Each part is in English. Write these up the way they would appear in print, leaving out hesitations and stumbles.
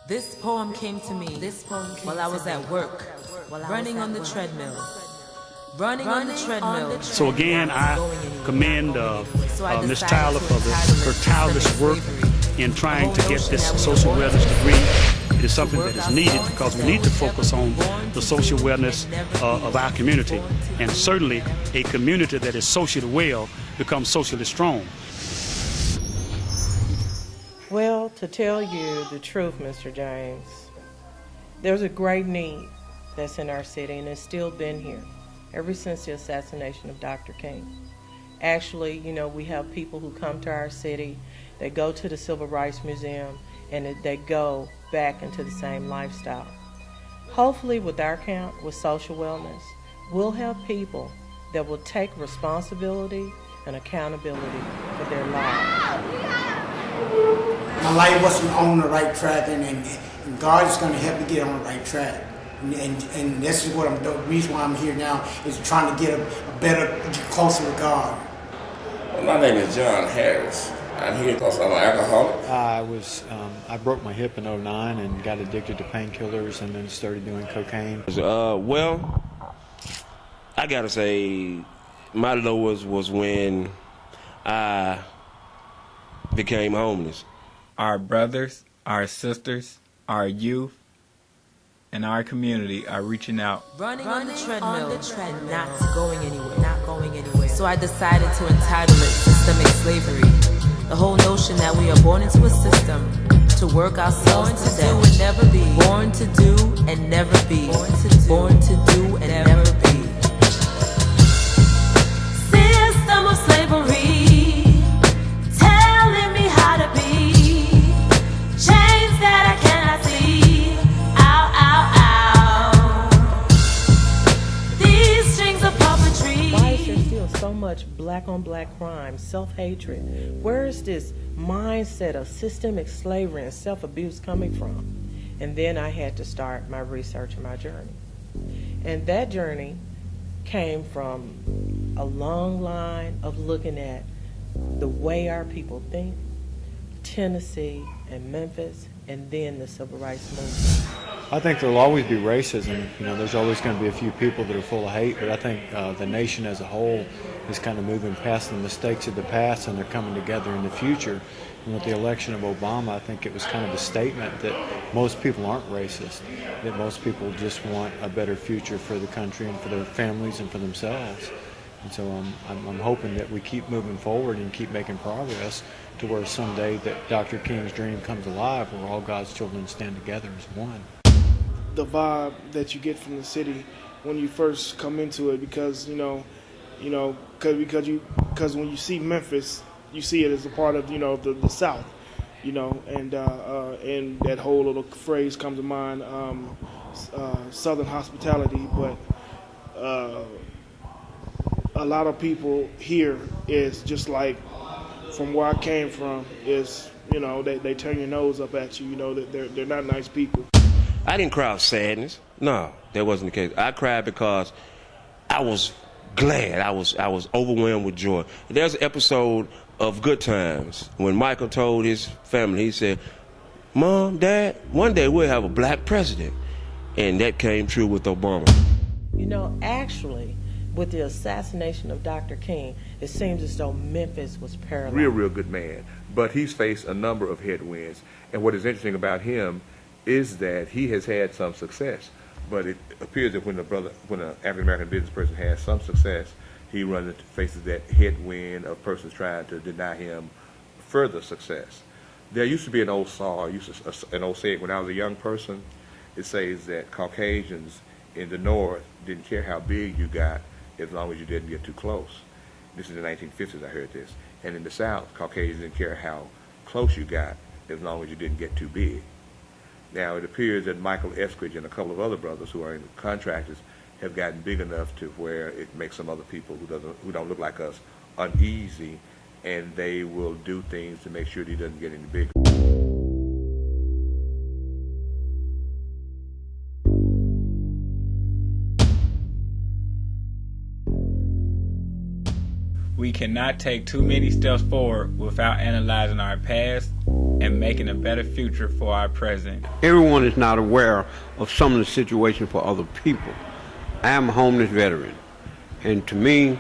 This poem came to me while I was at work, running on the treadmill. So again, I commend Ms. Tyler for her tireless work in trying to get this social wellness degree. It is something that is needed because we need to focus on the social wellness of our community. And certainly a community that is socially well becomes socially strong. Well, to tell you the truth, Mr. James, there's a great need that's in our city, and it's still been here ever since the assassination of Dr. King. Actually, you know, we have people who come to our city, they go to the Civil Rights Museum, and they go back into the same lifestyle. Hopefully, with our camp, with social wellness, we'll have people that will take responsibility and accountability for their lives. My life wasn't on the right track, and God is going to help me get on the right track. And this is what the reason why I'm here now is trying to get a better, closer to God. Well, my name is John Harris. I'm here because I'm an alcoholic. I broke my hip in '09 and got addicted to painkillers, and then started doing cocaine. Well, I gotta say, my lowest was when I became homeless. Our brothers, our sisters, our youth, and our community are reaching out. Running on the treadmill and not going anywhere. So I decided to entitle it Systemic Slavery. The whole notion that we are born into a system to work ourselves to death. And never be. Born to do and never be. Born to do and never be. System of slavery. So much black on black crime, self-hatred. Where is this mindset of systemic slavery and self-abuse coming from? And then I had to start my research and my journey. And that journey came from a long line of looking at the way our people think, Tennessee and Memphis, and then the Civil Rights Movement. I think there'll always be racism. You know, there's always going to be a few people that are full of hate, but I think the nation as a whole is kind of moving past the mistakes of the past, and they're coming together in the future. And with the election of Obama, I think it was kind of a statement that most people aren't racist, that most people just want a better future for the country and for their families and for themselves. And so I'm hoping that we keep moving forward and keep making progress to where someday that Dr. King's dream comes alive, where all God's children stand together as one. The vibe that you get from the city when you first come into it, because because when you see Memphis, you see it as a part of the South, and that whole little phrase comes to mind, Southern hospitality. But a lot of people here is just like from where I came from is they turn your nose up at you. That they're not nice people. I didn't cry out sadness. No, that wasn't the case. I cried because I was glad. I was overwhelmed with joy. There's an episode of Good Times when Michael told his family, he said, "Mom, Dad, one day we'll have a black president." And that came true with Obama. Actually, with the assassination of Dr. King, it seems as though Memphis was paralyzed. Real good man. But he's faced a number of headwinds. And what is interesting about him is that he has had some success, but it appears that when an African-American business person has some success, he faces that headwind of persons trying to deny him further success. There used to be an old saying when I was a young person. It says that Caucasians in the North didn't care how big you got as long as you didn't get too close. This is in the 1950s, I heard this. And in the South, Caucasians didn't care how close you got as long as you didn't get too big. Now, it appears that Michael Eskridge and a couple of other brothers who are in contractors have gotten big enough to where it makes some other people who don't look like us uneasy, and they will do things to make sure that he doesn't get any bigger. We cannot take too many steps forward without analyzing our past and making a better future for our present. Everyone is not aware of some of the situations for other people. I am a homeless veteran, and to me,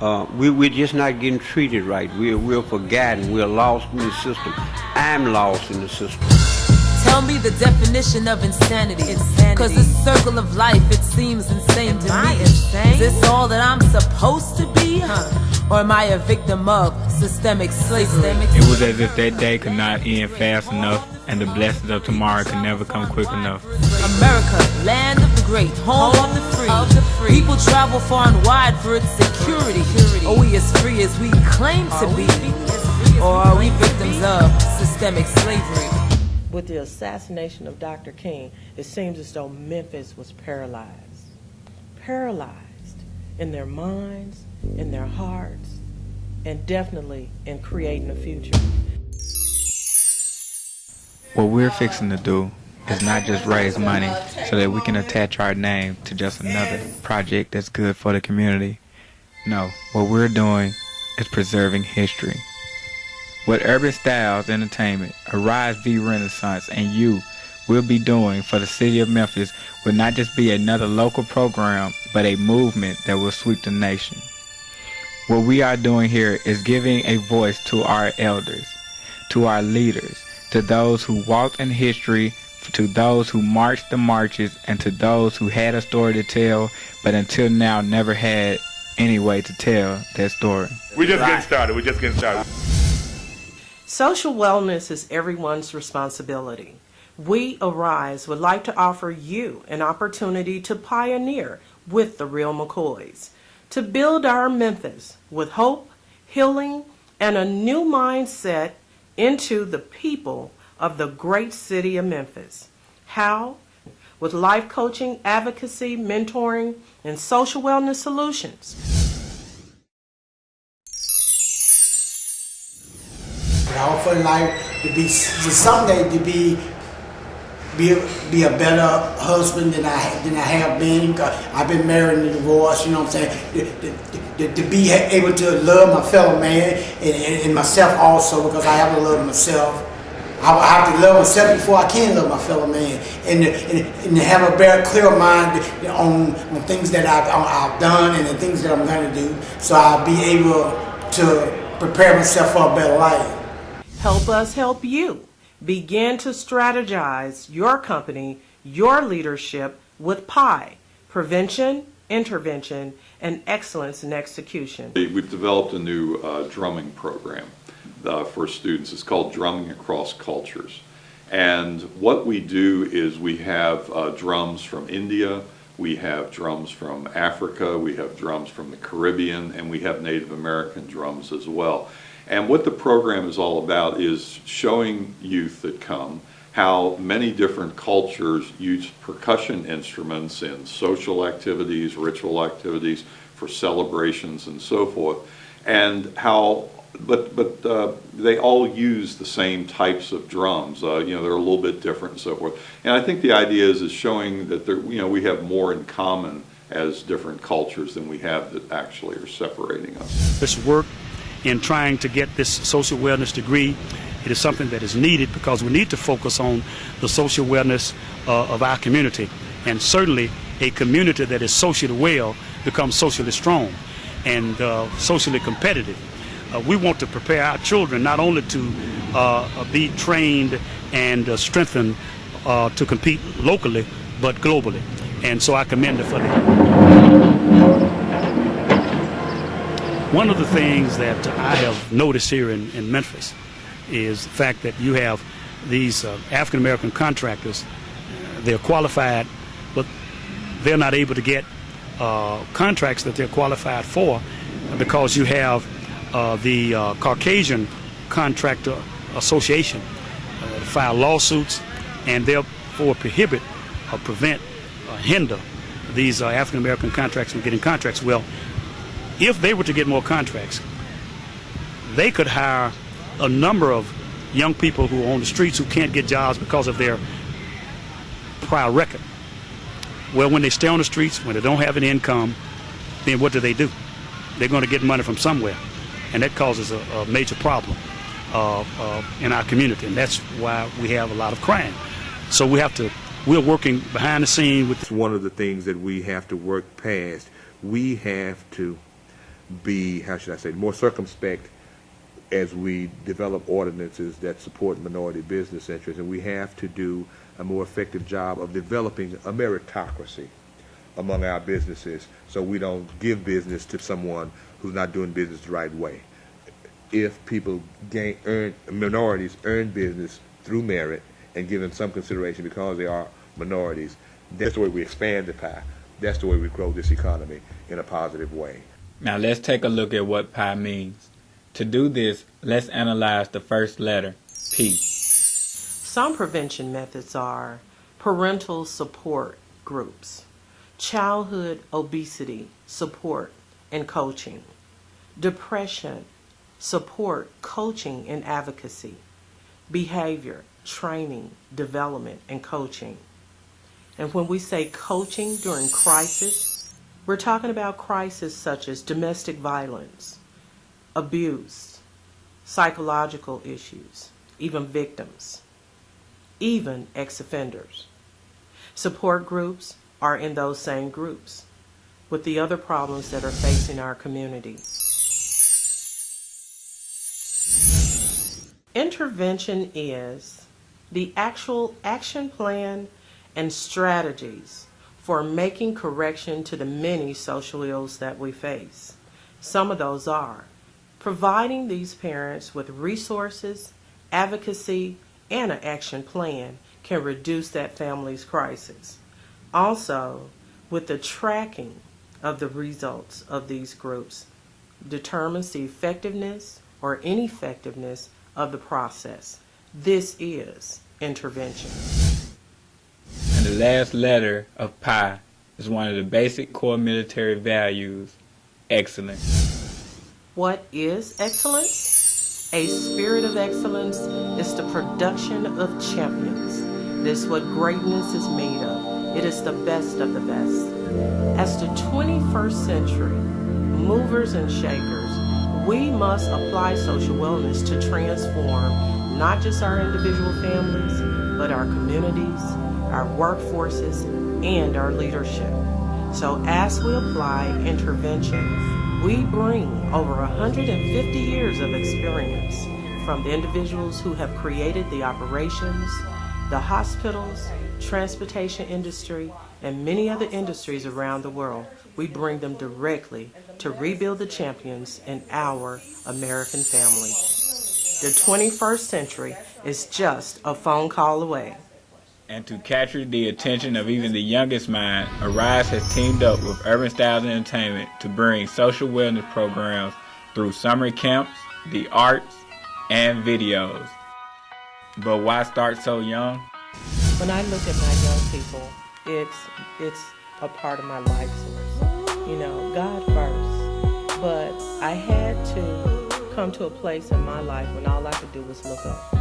we're just not getting treated right. We're forgotten. We're lost in the system. I'm lost in the system. Tell me the definition of insanity. Cause this circle of life, it seems insane to me. Is this all that I'm supposed to be? Or am I a victim of systemic slavery? It was as if that day could not end fast enough, and the blessings of tomorrow could never come quick enough. America, land of the great, home of the free. People travel far and wide for its security. Are we as free as we claim to be? Or are we victims of systemic slavery? With the assassination of Dr. King, it seems as though Memphis was paralyzed. Paralyzed in their minds, in their hearts, and definitely in creating a future. What we're fixing to do is not just raise money so that we can attach our name to just another project that's good for the community. No, what we're doing is preserving history. What Urban Styles Entertainment, Arise V Renaissance, and you will be doing for the city of Memphis will not just be another local program, but a movement that will sweep the nation. What we are doing here is giving a voice to our elders, to our leaders, to those who walked in history, to those who marched the marches, and to those who had a story to tell, but until now never had any way to tell their story. We're just getting started. We're just getting started. Social wellness is everyone's responsibility. We, Arise, would like to offer you an opportunity to pioneer with the real McCoys, to build our Memphis with hope, healing, and a new mindset into the people of the great city of Memphis. How? With life coaching, advocacy, mentoring, and social wellness solutions. I hope for life to be someday to be a better husband than I have been. I've been married and divorced. You know what I'm saying? To be able to love my fellow man and myself also, because I have to love myself. I have to love myself before I can love my fellow man, and to have a very clear mind on things that I've done and the things that I'm going to do, so I'll be able to prepare myself for a better life. Help us help you. Begin to strategize your company, your leadership with PI, prevention, intervention, and excellence in execution. We've developed a new drumming program for students. It's called Drumming Across Cultures. And what we do is we have drums from India, we have drums from Africa, we have drums from the Caribbean, and we have Native American drums as well. And what the program is all about is showing youth that come how many different cultures use percussion instruments in social activities, ritual activities, for celebrations and so forth, and how, but they all use the same types of drums. You know, they're a little bit different and so forth. And I think the idea is showing that we have more in common as different cultures than we have that actually are separating us. This work in trying to get this social wellness degree, it is something that is needed because we need to focus on the social wellness of our community. And certainly a community that is socially well becomes socially strong and socially competitive. We want to prepare our children not only to be trained and strengthened to compete locally, but globally. And so I commend her for that. One of the things that I have noticed here in Memphis is the fact that you have these African American contractors. They're qualified, but they're not able to get contracts that they're qualified for because you have the Caucasian Contractor Association file lawsuits and therefore prohibit or prevent or hinder these African American contractors from getting contracts. Well, if they were to get more contracts, they could hire a number of young people who are on the streets who can't get jobs because of their prior record. Well, when they stay on the streets, when they don't have any income, then what do? They're going to get money from somewhere, and that causes a major problem. in our community, and that's why we have a lot of crime. So we're working behind the scene with. It's one of the things that we have to work past. We have to be, how should I say, more circumspect as we develop ordinances that support minority business interests, and we have to do a more effective job of developing a meritocracy among our businesses, so we don't give business to someone who's not doing business the right way. If people minorities earn business through merit and give them some consideration because they are minorities, that's the way we expand the pie. That's the way we grow this economy in a positive way. Now let's take a look at what pie means. To do this, let's analyze the first letter, P. Some prevention methods are parental support groups, childhood obesity support and coaching, depression support, coaching and advocacy, behavior, training, development, and coaching. And when we say coaching during crisis, we're talking about crises such as domestic violence, abuse, psychological issues, even victims, even ex-offenders. Support groups are in those same groups with the other problems that are facing our community. Intervention is the actual action plan and strategies for making correction to the many social ills that we face. Some of those are providing these parents with resources, advocacy, and an action plan can reduce that family's crisis. Also, with the tracking of the results of these groups determines the effectiveness or ineffectiveness of the process. This is intervention. And the last letter of PI is one of the basic core military values, excellence. What is excellence? A spirit of excellence is the production of champions. This is what greatness is made of. It is the best of the best. As the 21st century movers and shakers, we must apply social wellness to transform not just our individual families, but our communities, our workforces, and our leadership. So as we apply intervention, we bring over 150 years of experience from the individuals who have created the operations, the hospitals, transportation industry, and many other industries around the world. We bring them directly to rebuild the champions in our American family. The 21st century is just a phone call away. And to capture the attention of even the youngest mind, Arise has teamed up with Urban Styles Entertainment to bring social wellness programs through summer camps, the arts, and videos. But why start so young? When I look at my young people, it's a part of my life source. You know, God first. But I had to come to a place in my life when all I could do was look up.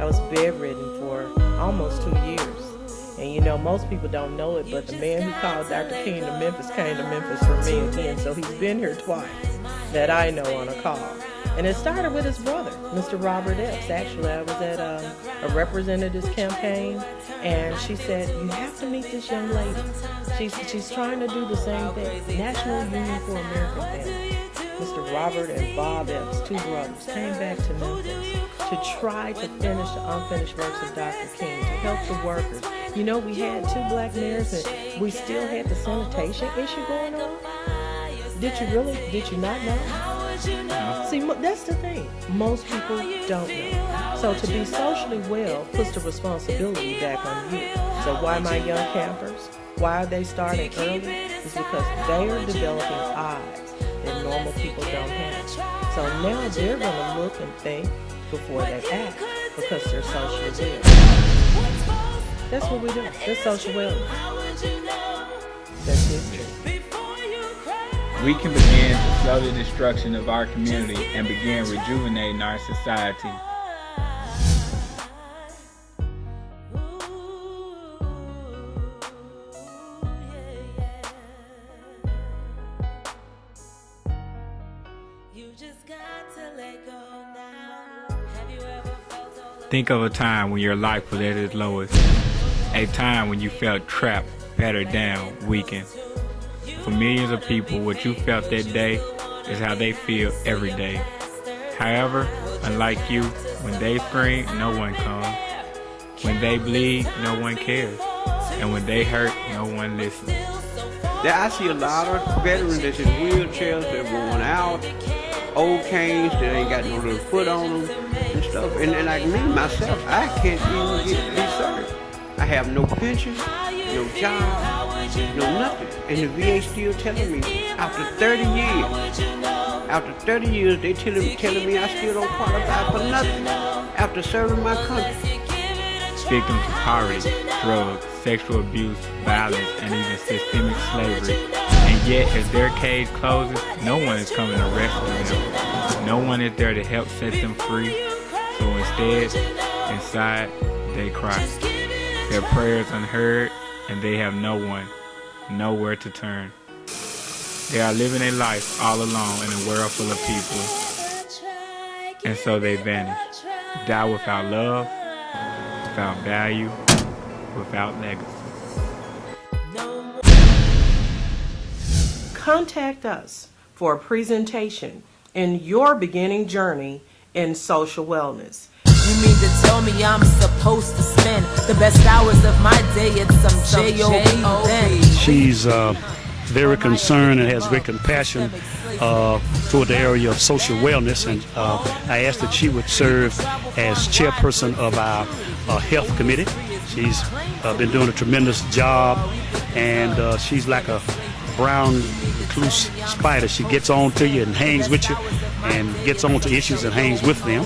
I was bedridden for almost 2 years. And you know, most people don't know it, but the man who called Dr. King to Memphis came to Memphis for me again. So he's been here twice that I know on a call. And it started with his brother, Mr. Robert Epps. Actually, I was at a representative's campaign, and she said, you have to meet this young lady. She's trying to do the same thing. National Union for American Families. Mr. Robert and Bob Epps, two brothers, came back to Memphis to try to finish the unfinished works of Dr. King, to help the workers. You know, we had 2 black mayors, and we still had the sanitation issue going on. Did you not know? See, that's the thing. Most people don't know. So to be socially well puts the responsibility back on you. So why my young campers? Why are they starting early? It's because they are developing eyes that normal people don't have. So now they're going to look and think before they act because they're socially well. That's what we do. That's social wellness. That's history. We can begin to slow the destruction of our community and begin rejuvenating our society. You just got to let go now. Think of a time when your life was at its lowest, a time when you felt trapped, battered down, weakened. For millions of people, what you felt that day is how they feel every day. However, unlike you, when they scream, no one comes. When they bleed, no one cares. And when they hurt, no one listens. I see a lot of veterans that's in wheelchairs, they're worn out, old canes that ain't got no little foot on them and stuff. And like me, myself, I can't even be served. I have no pension, no job, no nothing. And the VA still telling me, after 30 years, they telling me I still don't qualify for nothing after serving my country. Victims of poverty, drugs, sexual abuse, violence, and even systemic slavery. And yet, as their cage closes, no one is coming to rescue them. No one is there to help set them free. So instead, inside, they cry. Their prayers unheard, and they have no one, nowhere to turn. They are living a life all alone in a world full of people. And so they vanish, die without love, without value, without legacy. Contact us for a presentation in your beginning journey in social wellness. You mean to tell me I'm supposed to spend the best hours of my day at some J.O.B. then? She's very concerned and has great compassion toward the area of social wellness, and I asked that she would serve as chairperson of our health committee. She's been doing a tremendous job, and she's like a brown recluse spider. She gets on to you and hangs with you, and gets on to issues and hangs with them.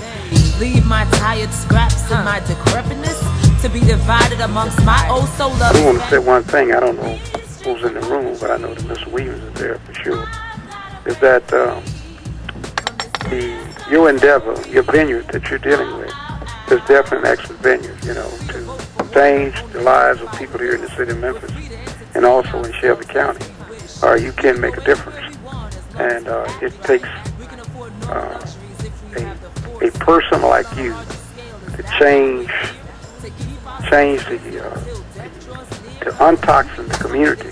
Leave my tired scraps and my decrepitness to be divided amongst my oh so lovely. I do want to say one thing. I don't know who's in the room, but I know that Mr. Williams is there for sure. Is that your endeavor, your vineyard that you're dealing with, is definitely an excellent vineyard, you know, to change the lives of people here in the city of Memphis and also in Shelby County. You can make a difference, and it takes a person like you to change to untoxin the community,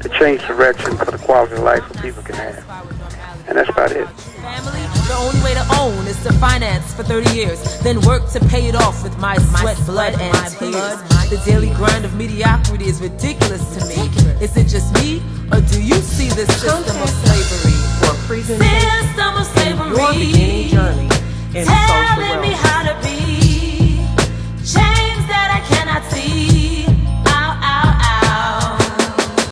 to change direction for the quality of life that people can have. And that's about it. Family, the only way to own is to finance for 30 years, then work to pay it off with my sweat, blood, and tears. The daily grind of mediocrity is ridiculous to me. Is it just me, or do you see this system of slavery? For a presentation System of slavery. Your beginning journey in social wellness.